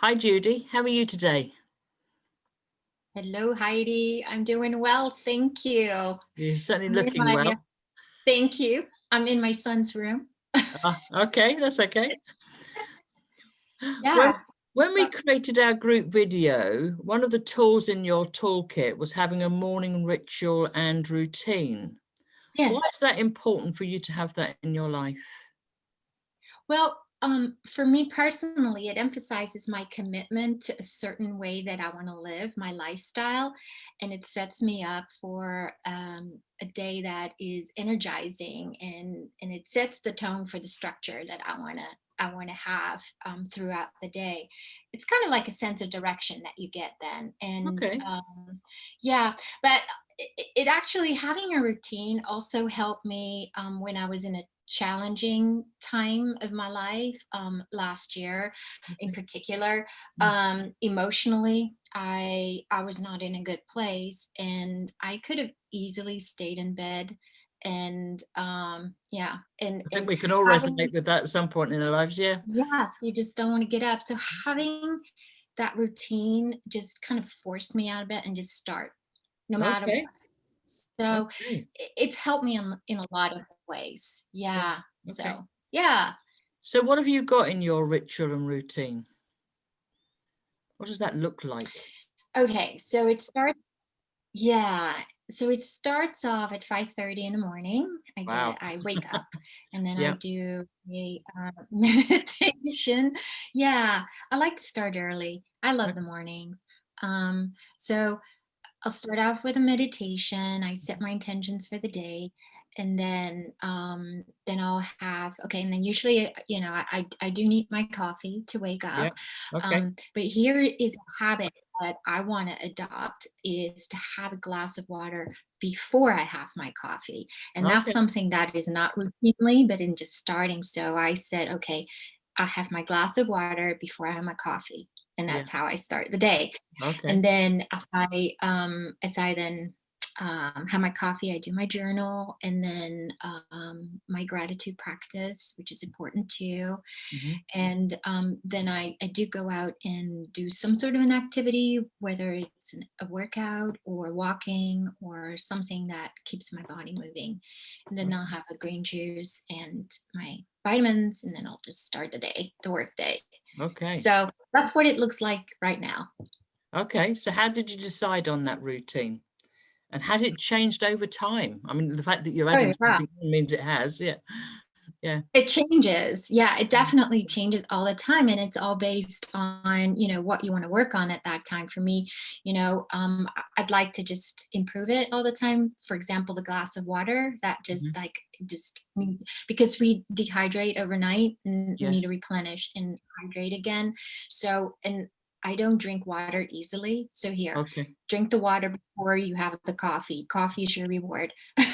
Hi, Judy. How are you today? Hello, Heidi. I'm doing well, thank you. You're certainly I'm in looking my well. Thank you. I'm in my son's room. Okay, that's okay. When, Yeah. when we So, created our group video, one of the tools in your toolkit was having a morning ritual and routine. yeah. Why is that important for you to have that in your life? Well, for me personally, it emphasizes my commitment to a certain way that I want to live, my lifestyle, and it sets me up for a day that is energizing, and it sets the tone for the structure that I want to have throughout the day. It's kind of like a sense of direction that you get then, and Okay. yeah, but it actually having a routine also helped me when I was in a challenging time of my life last year in Okay. particular. Mm. Emotionally, I was not in a good place, and I could have easily stayed in bed, and yeah, and I think and we can all having resonate with that at some point in our lives. Yeah. yes, you just don't want to get up. So having that routine just kind of forced me out of bed and just start no matter what. Okay. So Okay. it's helped me in a lot of ways. Yeah. Yeah. Okay. So yeah. So what have you got in your ritual and routine? What does that look like? Okay. So it starts. Yeah. So it starts off at 5:30 in the morning. Wow. I wake up, and then I Yeah. do a meditation. Yeah. I like to start early. I love the mornings. So I'll start off with a meditation. I set my intentions for the day, and then I'll have okay. And then usually, I do need my coffee to wake Yeah. up. Okay. But here is a habit that I want to adopt is to have a glass of water before I have my coffee, and that's Okay. something that is not routinely, but in just starting. So I said, okay, I have my glass of water before I have my coffee, and Yeah. that's how I start the day. Okay. And then as I then have my coffee, I do my journal, and then my gratitude practice, which is important too. Mhm. And then I do go out and do some sort of an activity, whether it's a workout or walking or something that keeps my body moving. And then I'll have a green juice and my vitamins, and then I'll just start the day, the work day. Okay. So that's what it looks like right now. Okay. So how did you decide on that routine? And has it changed over time? I mean, the fact that you're Oh, adding yeah. something in means it has. Yeah. Yeah. It changes. Yeah, it Mm. definitely changes all the time, and it's all based on, what you wanna work on at that time. For me, I'd like to just improve it all the time. For example, the glass of water that Mhm. just, like, just because we dehydrate overnight and we need to Yes. replenish and hydrate again. So and I don't drink water easily, so here, Okay. drink the water before you have the coffee. Coffee is your reward. So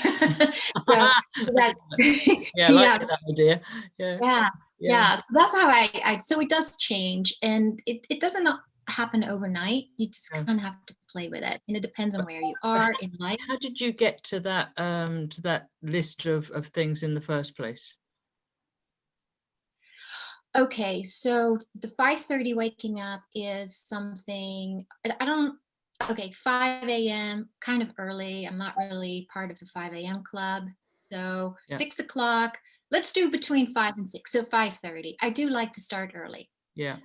That's a that good yeah, I like yeah. that idea. Yeah. Yeah, Yeah. yeah, so that's how I so it does change, and it doesn't happen overnight, you just No. kinda have to play with it, and it depends on But where you but are in life. how did you get to that list of things in the first place? Okay, so the 5:30 waking up is something I don't okay, 5 AM, kind of early, I'm not really part of the 5 AM club, so Yeah. 6 o'clock. Let's do between 5 and 6, so 5:30. I do like to start early. Yeah.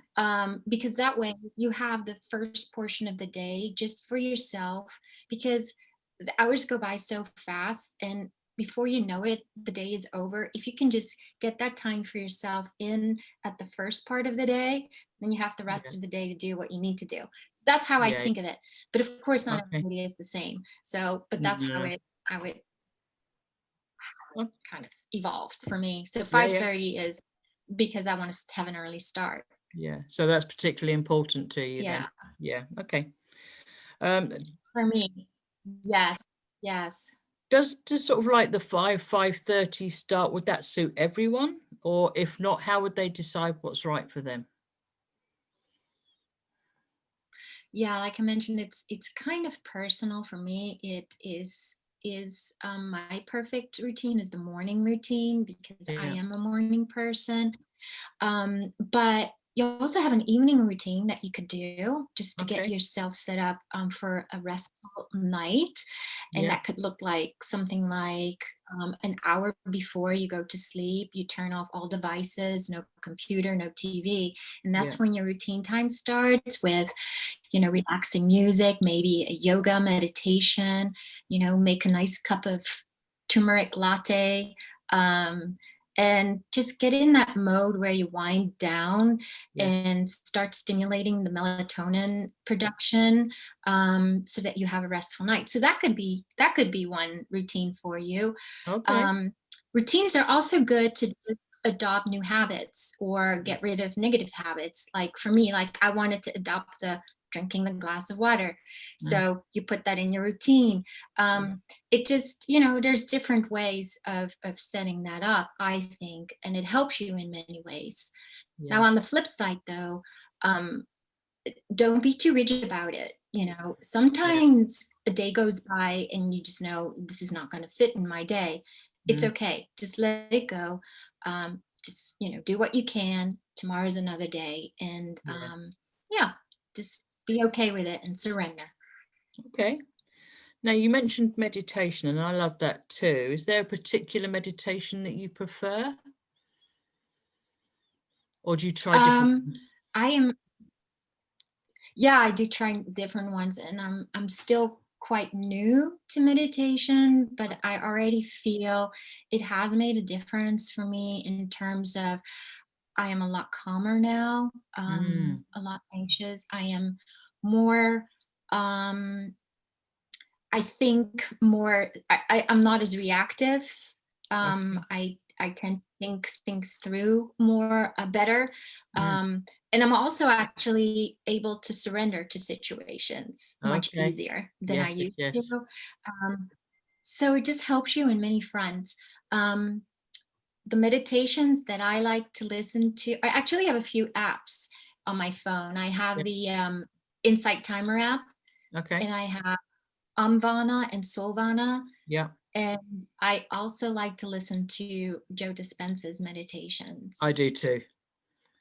Because that way you have the first portion of the day just for yourself, because the hours go by so fast, and before you know it the day is over. If you can just get that time for yourself in at the first part of the day, then you have the Yeah. rest of the day to do what you need to do. That's how I Yeah. think of it, but of course not Okay. everybody is the same. So but that's No. how it Oh, kind of evolved for me. So yeah, yeah. 5:30 is because I want to have an early start. Yeah. So that's particularly important to you then. Yeah, Yeah. Okay. Um, for me. Yes, yes. does sort of like the 5:30 start, would that suit everyone? Or if not, how would they decide what's right for them? Yeah, like I mentioned, it's kind of personal for me. It is my perfect routine is the morning routine because I Yeah. am a morning person. But You also have an evening routine that you could do just to get Okay. yourself set up for a restful night. And Yeah. that could look like something like an hour before you go to sleep, you turn off all devices, no computer, no TV. And Yeah. that's when your routine time starts with, relaxing music, maybe a yoga meditation, make a nice cup of turmeric latte. Um, and just get in that mode where you wind down Yes. and start stimulating the melatonin production, so that you have a restful night. So that could be one routine for you. Okay. um, Routines are also good to just adopt new habits or Yeah. get rid of negative habits. Like for me, like I wanted to adopt the drinking the glass of water, Mm, so you put that in your routine. yeah. It just, there's different ways of setting that up, I think, and it helps you in many ways. Now Yeah. on the flip side though, um, don't be too rigid about it. Yeah. Sometimes a day goes by and you just know this is not going to fit in my day. It's Mm, okay. Just let it go. Just, do what you can. Tomorrow's another day. And yeah. yeah, just be okay with it and surrender. Okay. Now you mentioned meditation, and I love that too. Is there a particular meditation that you prefer, or do you try different Um, ones? I am Yeah, I do try different ones, and I'm still quite new to meditation, but I already feel it has made a difference for me in terms of I am a lot calmer now, Mm, a lot anxious. I am more, um, I think more. I'm not as reactive. okay. I tend to think things through more better, Mm, and I'm also actually able to surrender to situations much okay. easier than I Yes. Yes. used to. Yes. So it just helps you in many fronts. Um, the meditations that I like to listen to, I actually have a few apps on my phone. I have Yeah. the Insight Timer app, Okay. and I have Amvana and Solvana. Yeah. And I also like to listen to Joe Dispenza's I meditations. do too.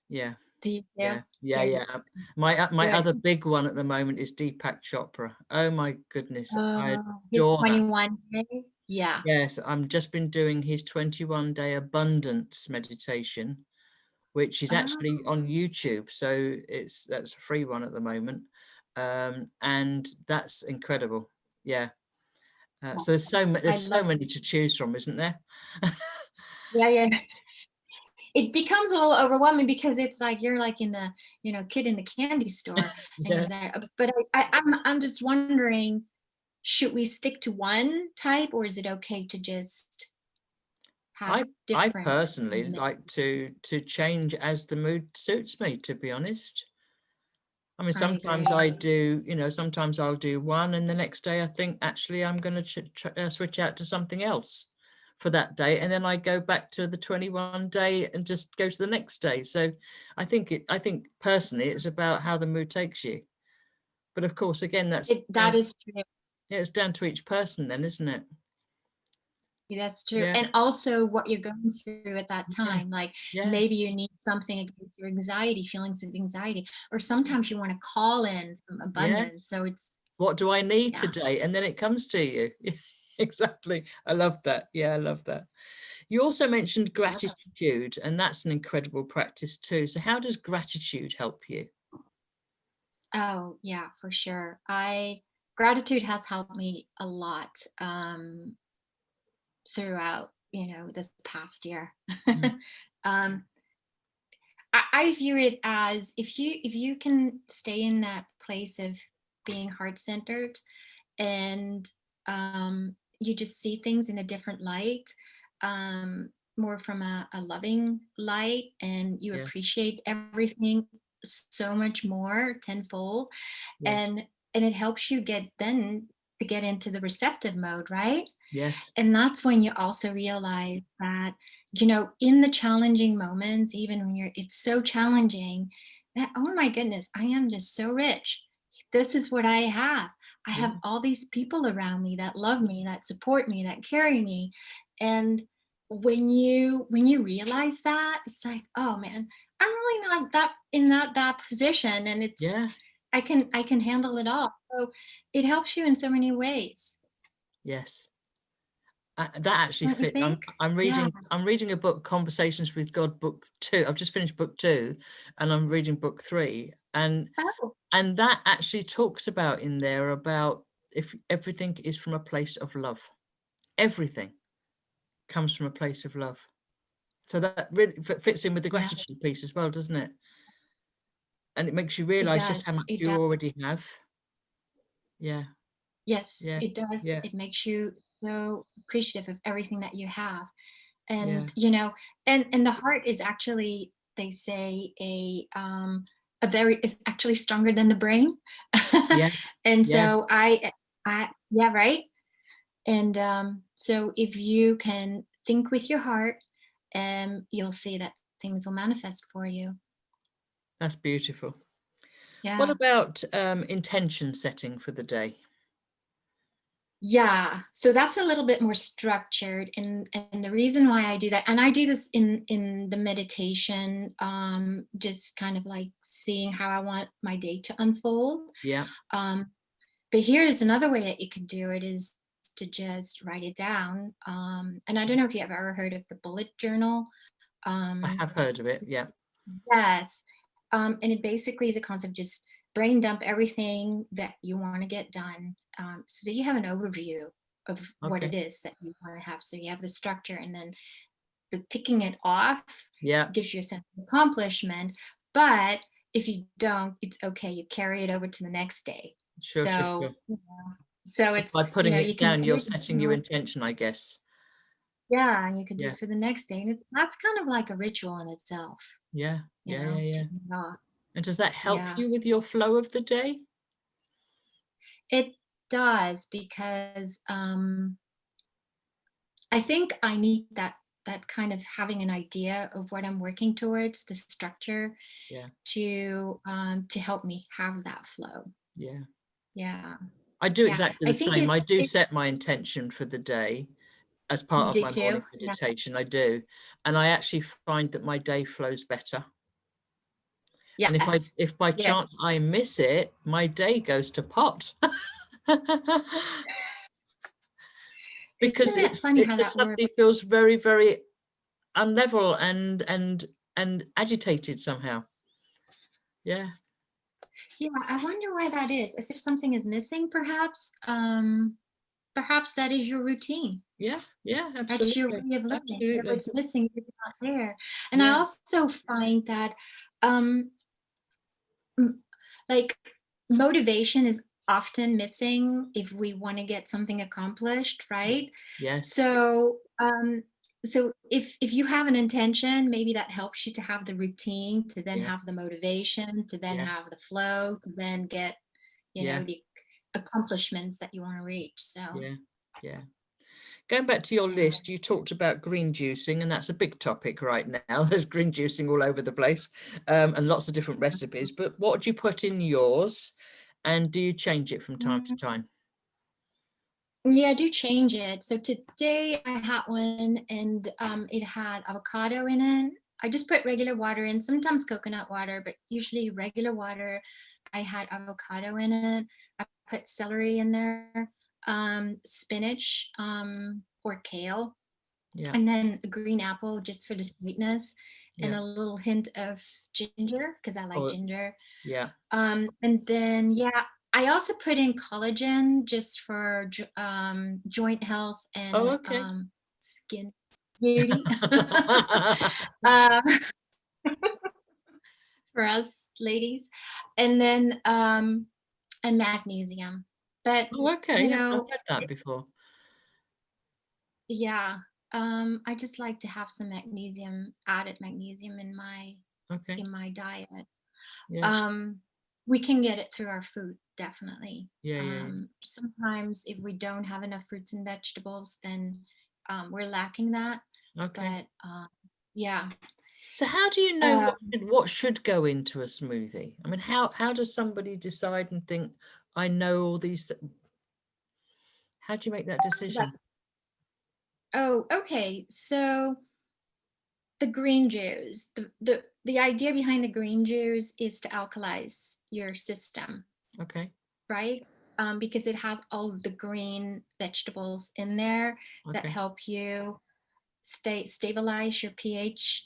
Yeah. Do you too? Yeah. Yeah. They're Yeah. My good. other big one at the moment is Deepak Chopra. Oh my goodness, I His adore that. 21 day? Yeah. Yes, I'm just been doing his 21-day abundance meditation, which is actually Oh, on YouTube. So that's a free one at the moment. And that's incredible. Yeah. So I there's so love many to choose from, isn't there? Yeah, yeah. It becomes a little overwhelming because it's like you're like in the, kid in the candy store, and Yeah. it's like, but I'm just wondering, should we stick to one type, or is it okay to just have I different from personally the like meditation? to change as the mood suits me, to be honest. I mean, I sometimes agree. I do, sometimes I'll do one, and the next day I think actually I'm going to switch out to something else for that day, and then I go back to the 21 day and just go to the next day. So I think personally it's about how the mood takes you. But of course, again, That is true. yeah, it's down to each person then, isn't it? That's true. Yeah, And also what you're going through at that yeah, time. Like yes, maybe you need something against your anxiety, feelings of anxiety, or sometimes you want to call in some yeah. abundance. So it's, What do I need yeah. today? And then it comes to you. Exactly. I love that. Yeah, I love that. You also mentioned Yeah. gratitude, and that's an incredible practice too. So, how does gratitude help you? Oh, yeah, for sure. Gratitude has helped me a lot throughout, this past year. Mm, um, I view it as if you can stay in that place of being heart centered, and you just see things in a different light, more from a loving light, and you yeah, appreciate everything so much more tenfold, yes, and it helps you get into the receptive mode, right? yes, And that's when you also realize that, in the challenging moments, even when it's so challenging, that, oh my goodness, I am just so rich. This is what I have. I yeah, have all these people around me that love me, that support me, that carry me. And when you realize that, it's like, oh man, I'm really not that in that bad position, and Yeah. I can handle it all. So it helps you in so many ways, Yes. That actually don't you fit. think? I'm Yeah. reading a book, Conversations with God, book 2. I've just finished book 2, and I'm reading book 3, Oh, and that actually talks about in there about if everything is from a place of love. Everything comes from a place of love. So that really fits in with the yeah, gratitude piece as well, doesn't it? And it makes you it realize just how does. much It you does. already have. Yeah, Yes, yeah, it does. yeah, It makes you so appreciative of everything that you have. yeah, And, you know, and the heart is actually, they say, a very is actually stronger than the brain. yes, And yes. so yeah, right? And so if you can think with your heart, you'll see that things will manifest for you. That's beautiful. What Yeah. about intention setting for the day? Yeah, so that's a little bit more structured, and the reason why I do that, and I do this in the meditation, just kind of like seeing how I want my day to unfold. Yeah, Um, but here's another way that you can do it is to just write it down. And I don't know if you have ever heard of the bullet journal. I Um, have heard of it. Yeah. yes, and it basically is a concept just brain dump everything that you want to get done, so that you have an overview of what it Okay. is that you want to have. So you have the structure, and then the ticking it off Yeah. gives you a sense of accomplishment. But if you don't, it's okay. You carry it over to the next day. Sure, sure, sure. So, so So it's, by you putting know, it you can down, do you're it, setting your intention, I guess. yeah, and you can do Yeah, it for the next day. And that's kind of like a ritual in itself, yeah, you yeah, know, yeah, yeah. ticking it off. And does that help Yeah. you with your flow of the day? It does because, I think I need that kind of having an idea of what I'm working towards, the structure Yeah, to help me have that flow. yeah. Yeah. I do Yeah. exactly I the think same. I do it set my intention for the day as part you of do my morning too? Yeah. meditation. I do. And I actually find that my day flows better. And Yes. if by Yes. chance I miss it, my day goes to pot. Because Isn't it funny it how just that works? suddenly feels very, very unlevel and agitated somehow. Yeah, Yeah, I wonder why that is. As if something is missing, perhaps. Perhaps that is your routine. yeah, yeah, That's your absolutely, way of living. That absolutely. what's missing is it's not there. And I Yeah, also find that um M like, motivation is often missing if we wanna get something accomplished, right? yes, So, so if you have an intention, maybe that helps you to have the routine, to then yeah, have the motivation, to then yeah, have the flow, to then get, you yeah, know, the accomplishments that you wanna reach, so, yeah, yeah. Going back to your yeah. list, you talked about green juicing, and that's a big topic right now. There's green juicing all over the place, and lots of different recipes. But what do you put in yours, and do you change it from time to Mhm. time? Yeah, I do change it. So today I had one and it had avocado in it. I just put regular water in, sometimes coconut water, but usually regular water. I had avocado in it. I put celery in there, spinach, or kale, Yeah. and then a green apple just for the sweetness, and Yeah. a little hint of ginger because I like Oh, ginger. yeah. And then, yeah, I also put in collagen just for joint health Oh, and okay. skin beauty. um, for us ladies. And then, and magnesium. But, Oh, okay. you I've not know, had that before. yeah, I just like to have some magnesium, added magnesium Okay. in my diet. Yeah. Um, we can get it through our food, definitely. Yeah, yeah, yeah. Sometimes if we don't have enough fruits and vegetables, then we're lacking that. Okay. But yeah, So how do you know uh, what should go into a smoothie? I mean, how does somebody decide and think, I know all these how do you make that but, decision? oh, okay. So the green juice, the idea behind the green juice is to alkalize your system, Okay. right? Because it has all of the green vegetables in there that Okay. help you stabilize your pH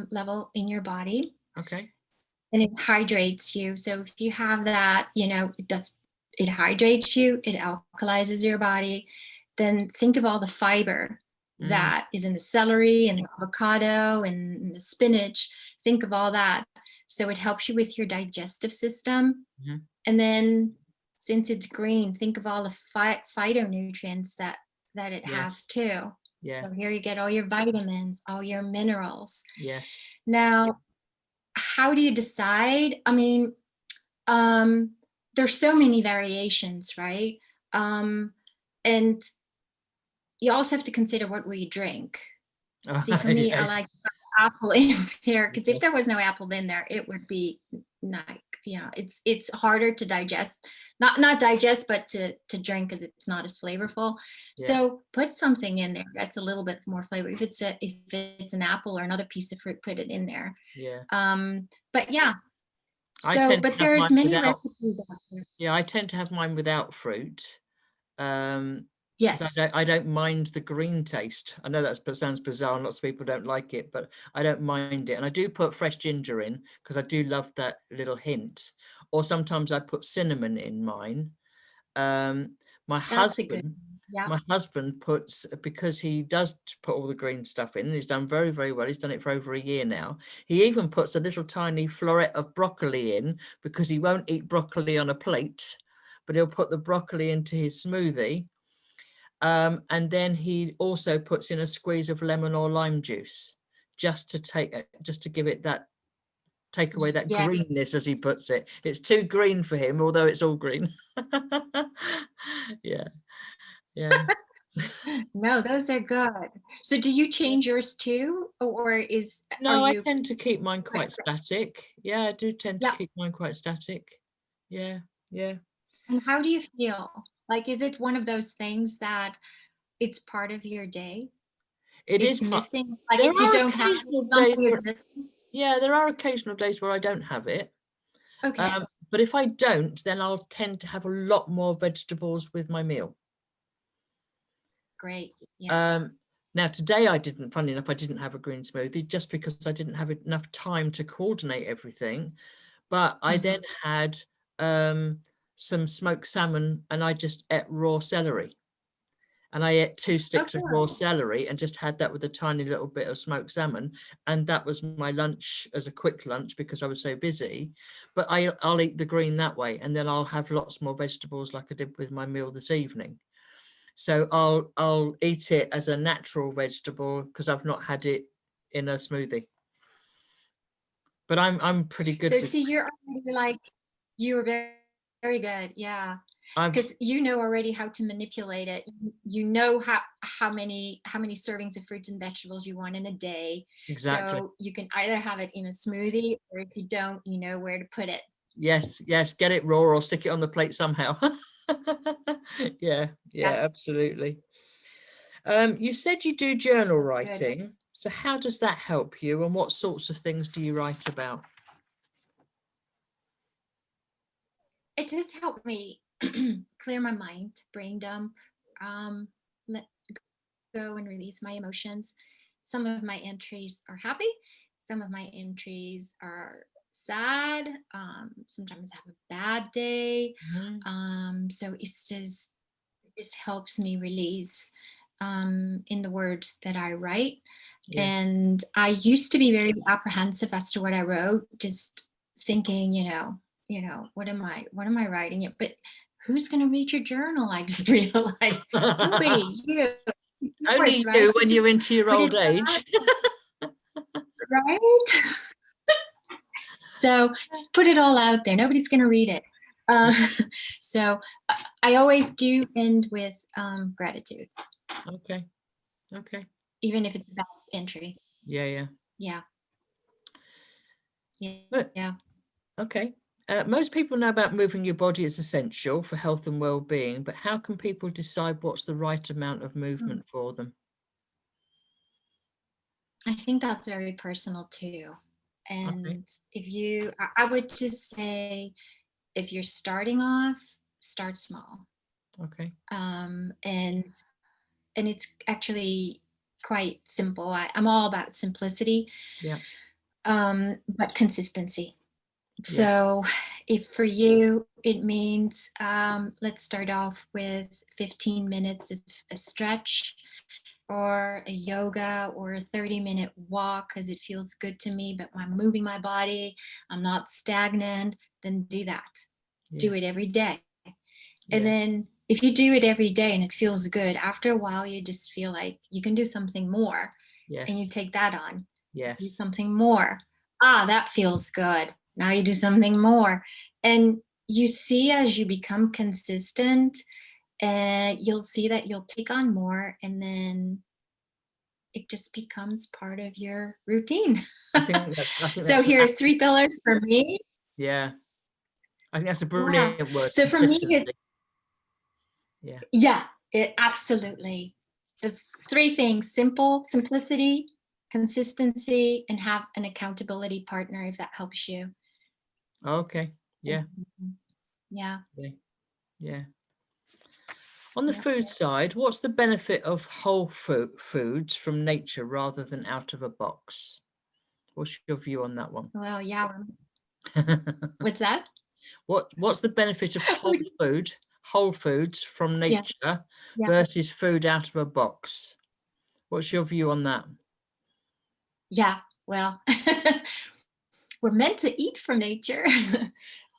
level in your body, Okay. and it hydrates you. So if you have that, it hydrates you, it alkalizes your body. Then think of all the fiber Mm, that is in the celery and the avocado and the spinach. Think of all that. So it helps you with your digestive system. mhm. And then since it's green, think of all the phytonutrients that it Yes. has too. Yeah. So here you get all your vitamins, all your minerals. Yes. Now, how do you decide? I mean, um, there's so many variations, right? Um, and you also have to consider what will you drink. See, for me, I Yeah. like apple in there because if Okay. there was no apple in there, it would be like, yeah, it's harder to digest, not digest, but to drink because it's not as flavorful. Yeah. So put something in there that's a little bit more flavor. If it's an apple or another piece of fruit, put it in there. Yeah. But yeah, I so tend to but have there's mine many without. recipes out there. Yeah, I tend to have mine without fruit. Because Yes. I don't mind the green taste. I know that sounds bizarre and lots of people don't like it, but I don't mind it. And I do put fresh ginger in because I do love that little hint. Or sometimes I put cinnamon in mine. Um, my That's a good husband, one. Yeah. my husband puts, because he does put all the green stuff in, and he's done very, very well. He's done it for over a year now. He even puts a little tiny floret of broccoli in because he won't eat broccoli on a plate, but he'll put the broccoli into his smoothie. And then he also puts in a squeeze of lemon or lime juice just to give it that, take away that Yeah. greenness, as he puts it. It's too green for him, although it's all green. Yeah, yeah. No, those are good. So do you change yours too? Or are No, I you tend to keep mine pretty quite set? static. Yeah, I do tend to Yeah. keep mine quite static. Yeah, yeah. And how do you feel? Like, is it one of those things that it's part of your day? It It's is part. missing? Like, There if you are don't have it, occasional days something is where, missing? yeah, there are occasional days where I don't have it. Okay, But if I don't, then I'll tend to have a lot more vegetables with my meal. great. Yeah. Um, Now today I didn't, funny enough, I didn't have a green smoothie just because I didn't have enough time to coordinate everything. But I then Mhm. had some smoked salmon and I just ate raw celery. And I ate 2 sticks of raw Okay. celery and just had that with a tiny little bit of smoked salmon. And that was my lunch as a quick lunch because I was so busy. But I'll eat the green that way. And then I'll have lots more vegetables like I did with my meal this evening. So I'll eat it as a natural vegetable because I've not had it in a smoothie. But I'm pretty good So with, see, you're already like you're very, very good. Yeah. I've Because you know already how to manipulate it. You know how many servings of fruits and vegetables you want in a day. exactly. So you can either have it in a smoothie, or if you don't, you know where to put it. Yes, yes, get it raw or stick it on the plate somehow. Yeah, Yeah, yeah, absolutely. You said you do journal that's good. writing. So how does that help you and what sorts of things do you write about? It does help me clear my mind, brain dump, let go and release my emotions. Some of my entries are happy, some of my entries are sad. Sometimes I have a bad day. Mhm. So it just helps me release in the words that I write. Yeah. And I used to be very apprehensive as to what I wrote, just thinking, what am I writing it? But who's going to read your journal? I just realized nobody. You, of course, Only you right? So when you're just into your put it old out, age. right? So just put it all out there. Nobody's going to read it. Uh, Yeah. so I always do end with gratitude, Okay. Okay. even if it's a bad entry. Yeah, yeah. Yeah. Yeah. But Yeah. okay. Most people know about moving your body is essential for health and well-being, but how can people decide what's the right amount of Mm. movement for them? I think that's very personal too. Okay. And if you, I would just say, if you're starting off, start small. Okay. And it's actually quite simple. I'm all about simplicity, Yeah. but consistency. Yes. So if for you it means, let's start off with 15 minutes of a stretch or a yoga or a 30-minute walk because it feels good to me, but I'm moving my body, I'm not stagnant, then do that. Yeah. Do it every day. And Yeah. then if you do it every day and it feels good, after a while, you just feel like you can do something more and you Yes. take that on. Do Yes. something more. Ah, that feels good. Now you do something more. And you see as you become consistent, and you'll see that you'll take on more and then it just becomes part of your routine. I think So that's an here's three pillars for me. yeah. I think that's a Yeah. brilliant word, So for me, consistency. Yeah. yeah, it absolutely. There's three things: simple, simplicity, consistency, and have an accountability partner if that helps you. Okay. Yeah. Mhm. Yeah, Yeah. Yeah. On the yeah, food yeah. side, what's the benefit of whole foods from nature rather than out of a box? What's your view on that one? Well, yeah. What's that? What's the benefit of whole foods from Yeah, nature yeah, versus food out of a box? What's your view on that? yeah. Well, we're meant to eat from nature.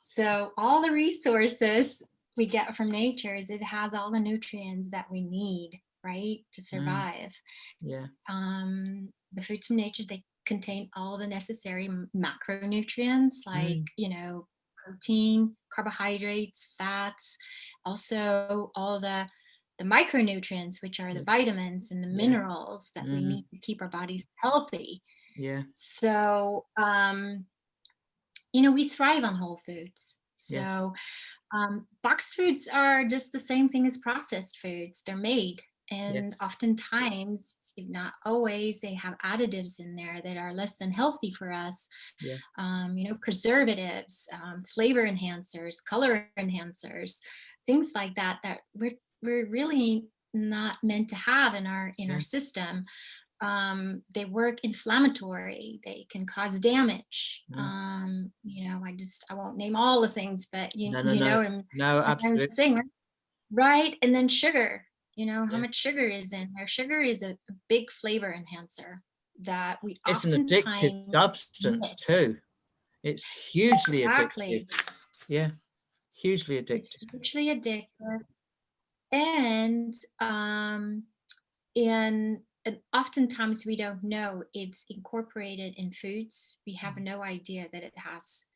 So all the resources we get from nature is it has all the nutrients that we need, right, to Mm, survive. yeah. The foods from nature, they contain all the necessary macronutrients like, Mm, protein, carbohydrates, fats, also all the micronutrients, which are the yeah. vitamins and the Yeah. minerals that we Mm, need to keep our bodies healthy. yeah. So, we thrive on whole foods. Yes. So, boxed foods are just the same thing as processed foods. They're made, and Yes. oftentimes, if not always, they have additives in there that are less than healthy for us. Yeah. Preservatives, flavor enhancers, color enhancers, things like that that we're really not meant to have in our Yeah. system. They work inflammatory, they can cause damage. Mm. I won't name all the things, but No, no, no. and No, I'm trying to absolutely. say, right? And then sugar, how Yeah. much sugar is in there. Sugar is a big flavor enhancer that we It's an addictive oftentimes substance miss. too. It's hugely addictive. Exactly. Yeah. Hugely It's addictive. hugely addictive. And and oftentimes we don't know it's incorporated in foods. We have Mm. no idea that it has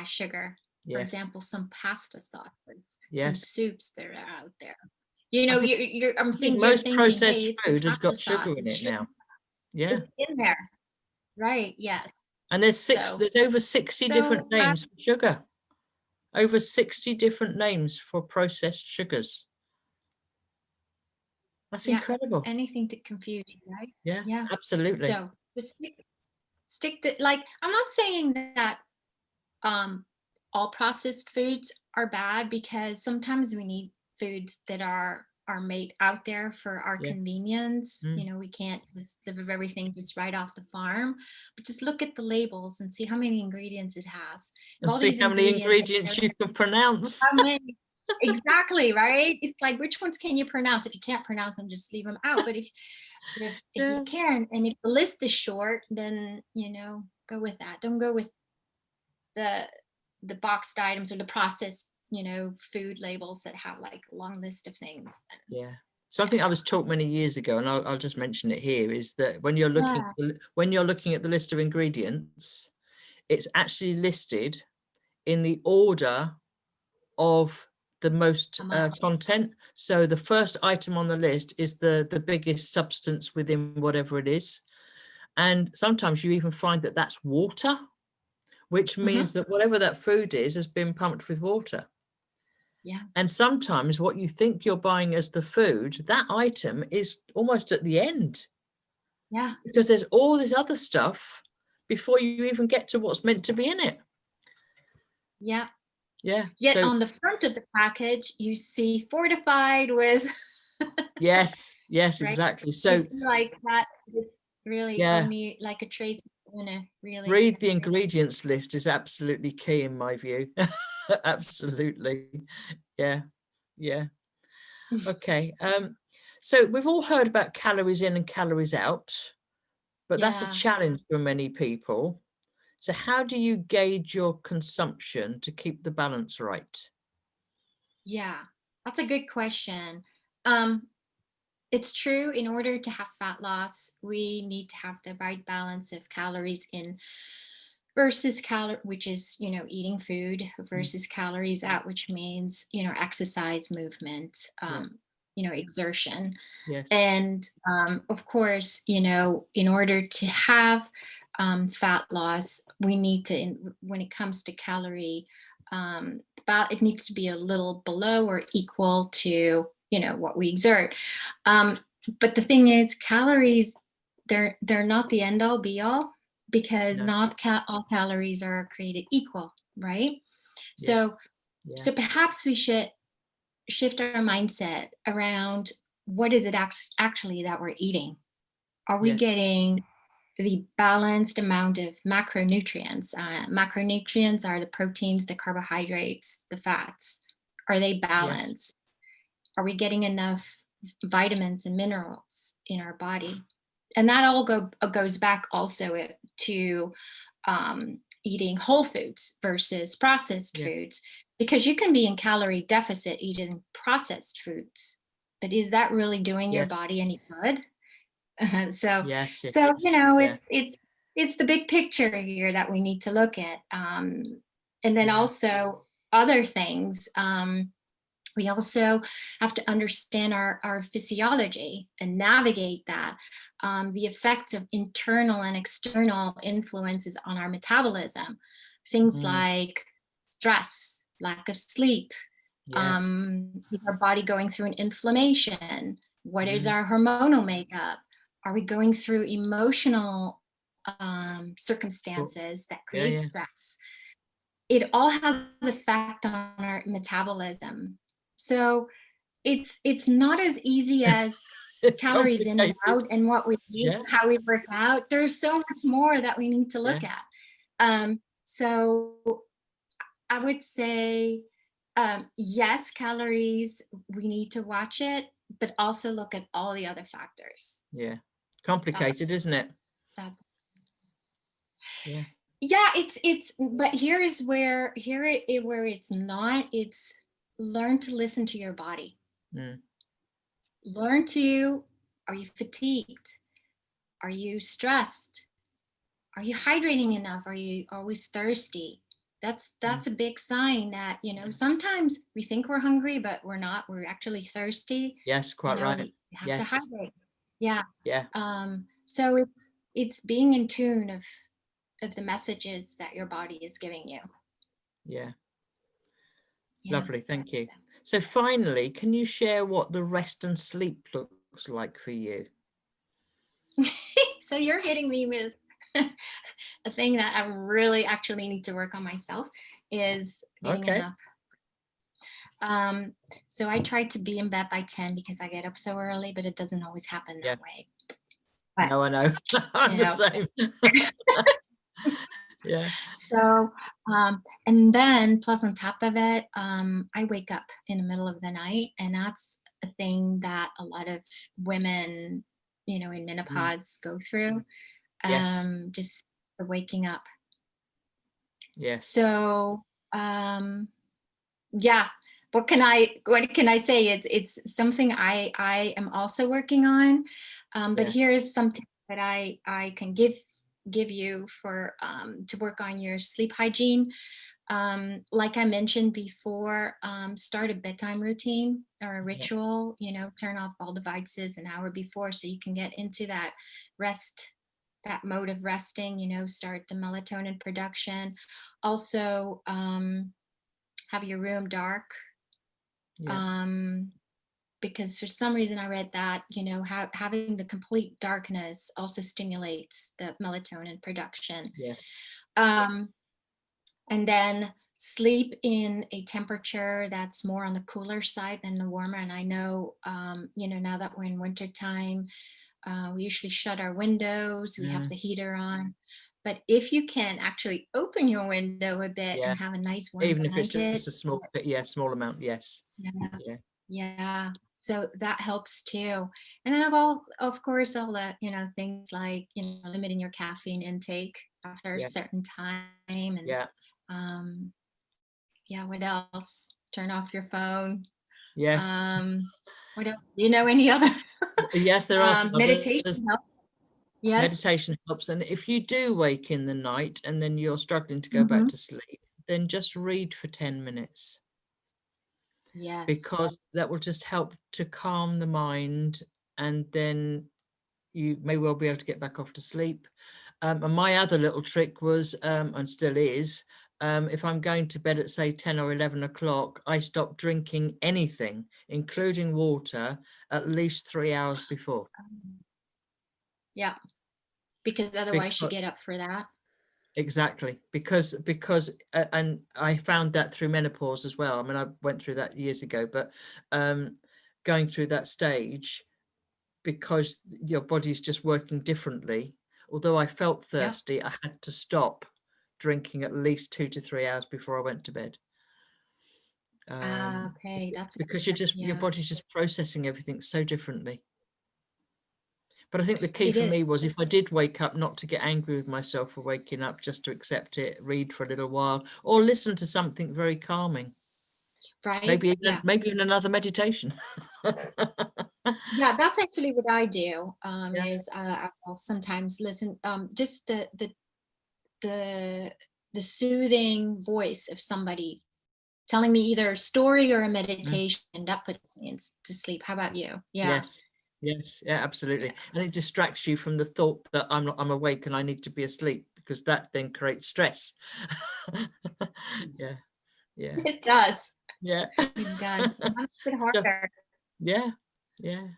sugar. For Yes. example, some pasta sauces, some Yes. soups that are out there. I think I think You're most thinking, hey, processed it's the food has pasta got sugar sauce. in It's it sugar. now. Yeah. It's in there, right? Yes. And So there's over 60 different so names for sugar. Over 60 different names for processed sugars. That's yeah, incredible. anything to confuse you, right? Yeah, Yeah. absolutely. So just stick to, like, I'm not saying that um, all processed foods are bad because sometimes we need foods that are made out there for our Yeah. convenience. Mm. We can't just live of everything just right off the farm, but just look at the labels and see how many ingredients it has. If And all see these how many ingredients are ingredients you can pronounce. how many exactly, right? It's like, which ones can you pronounce? If you can't pronounce them, just leave them out. But if you Yeah. can, and if the list is short, then go with that. Don't go with the the boxed items or the processed, food labels that have like a long list of things. And Yeah. yeah. Something I was taught many years ago, and I'll just mention it here, is that Yeah. when you're looking at the list of ingredients, it's actually listed in the order of the most How much? content. So the first item on the list is the biggest substance within whatever it is. And sometimes you even find that that's water, which means Hmm. that whatever that food is has been pumped with water. Yeah. And sometimes what you think you're buying as the food, that item is almost at the end Yeah. because there's all this other stuff before you even get to what's meant to be in it. Yeah. Yeah. Yet So on the front of the package, you see fortified with, yes, right? exactly. You So see like that. It's really yeah, only like a trace in a really. read the ingredients list is absolutely key in my view. Absolutely. Yeah. Yeah. Okay. So we've all heard about calories in and calories out, but that's a Yeah. challenge for many people. So how do you gauge your consumption to keep the balance right? Yeah. That's a good question. Um, it's true. In order to have fat loss, we need to have the right balance of calories in versus which is, eating food, Mm, versus calories out, which means, exercise, movement, yeah. exertion. Yes. And of course, in order to have fat loss, we need to, when it comes to calorie, about it needs to be a little below or equal to, what we exert. Um, but the thing is, calories, they're not the end all be all, because No. not all calories are created equal, right? Yeah. So, Yeah. so perhaps we should shift our mindset around what is it actually that we're eating. Are we Yes. getting the balanced amount of macronutrients? Macronutrients are the proteins, the carbohydrates, the fats. Are they Yes. balanced? Are we getting enough vitamins and minerals in our body? And that all goes back also to eating whole foods versus processed Yeah. foods, because you can be in calorie deficit eating processed foods, but is that really doing your Yes. body any good? so Yes. It so is. Yeah. it's the big picture here that we need to look at, and then Yeah. also other things. We also have to understand our physiology and navigate that, the effects of internal and external influences on our metabolism, things Mm, like stress, lack of sleep, yes. is our body going through an inflammation? What is Mm, our hormonal makeup? Are we going through emotional cool. circumstances that Yeah. create Yeah. stress? It all has effect on our metabolism. So it's not as easy as It's calories in and complicated. out and what we eat, Yeah. how we work out. There's so much more that we need to Yeah. look at. So I would say, yes, calories, we need to watch it, but also look at all the other factors. Yeah. Complicated, That's isn't it? that. Yeah. Yeah, but where it's not. It's learn to listen to your body. Mm, Learn to, are you fatigued? Are you stressed? Are you hydrating enough? Are you always thirsty? mm, That's a big sign that, sometimes we think we're hungry, but we're not. We're actually thirsty. yes. Quite right. We have to Yes. hydrate. Yeah. Yeah. So it's being in tune of the messages that your body is giving you. Yeah. Yeah. Lovely. Thank you. So finally, can you share what the rest and sleep looks like for you? So you're hitting me with a thing that I really actually need to work on myself, is getting Okay. enough. Um, so I try to be in bed by 10 because I get up so early, but it doesn't always happen Yeah. that way. But No, I know. I'm you the know, same. Yeah. so and then plus on top of it, I wake up in the middle of the night, and that's a thing that a lot of women, in Mm, menopause go through. yes. Just the waking up. Yes. So yeah, what can I say? It's something I am also working on. But here Yes. is some tips that I can give you for to work on your sleep hygiene. Like I mentioned before, start a bedtime routine or a Yeah. ritual. Turn off all devices an hour before so you can get into rest that mode of resting. Start the melatonin production. Also, have your room dark. Yeah. Um, because for some reason I read that, having the complete darkness also stimulates the melatonin production. Yeah. Um, and then sleep in a temperature that's more on the cooler side than the warmer. And I know, now that we're in wintertime, we usually shut our windows, we have Mm, the heater on. But if you can actually open your window a bit yeah. and have a nice warm Even if it's just blanket, a small bit, yeah, small amount. Yes. yeah, Yeah. yeah. So that helps too. And then of course, all the, things like, limiting your caffeine intake after a Yeah. certain time. And Yeah. um, yeah, what else? Turn off your phone. Yes. Um, what else? Do you know any other? Yes, there are some others. Meditation helps. Yes. Meditation helps. And if you do wake in the night and then you're struggling to go back Hmm. to sleep, then just read for 10 minutes, Yes. because that will just help to calm the mind, and then you may well be able to get back off to sleep. And my other little trick was, and still is, if I'm going to bed at say 10 or 11 o'clock, I stop drinking anything, including water, at least 3 hours before. Yeah. Because otherwise you Because get up for that. exactly, because and I found that through menopause as well. I mean, I went through that years ago, but going through that stage, because your body's just working differently. Although I felt Yep. thirsty, I had to stop drinking at least 2 to 3 hours before I went to bed. Ah, okay. That's Because your yeah. body's just processing everything so differently. But I think the key It for me is, was, if I did wake up, not to get angry with myself for waking up, just to accept it, read for a little while, or listen to something very calming. right? Yeah. Maybe even another meditation. Yeah, that's actually what I do. Yeah. Is I'll sometimes listen, just the the soothing voice of somebody telling me either a story or a Mm. meditation, and that puts me to sleep. How about you? Yeah. Yes. Yes. Yeah, Yeah. absolutely. And it distracts you from the thought that I'm awake and I need to be asleep, because that then creates stress. Yeah. Yeah. It does. Yeah. It does. It makes it So harder. yeah. Yeah.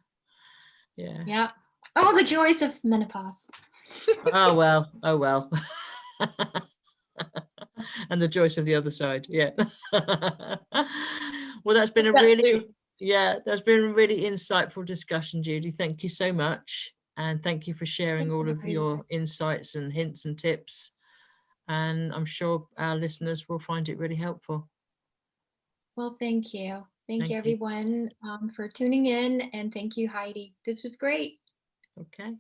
Yeah. Yeah. Oh, the joys of menopause. Oh well. Oh well. And the joys of the other side. Yeah. Well, that's been a That really, too. yeah, that's been a really insightful discussion, Judy. Thank you so much. And thank you for sharing Thank all you, of Heidi. your insights and hints and tips. And I'm sure our listeners will find it really helpful. Well, thank you. Thank you, Thank you. everyone, for tuning in. And thank you, Heidi. This was great. Okay.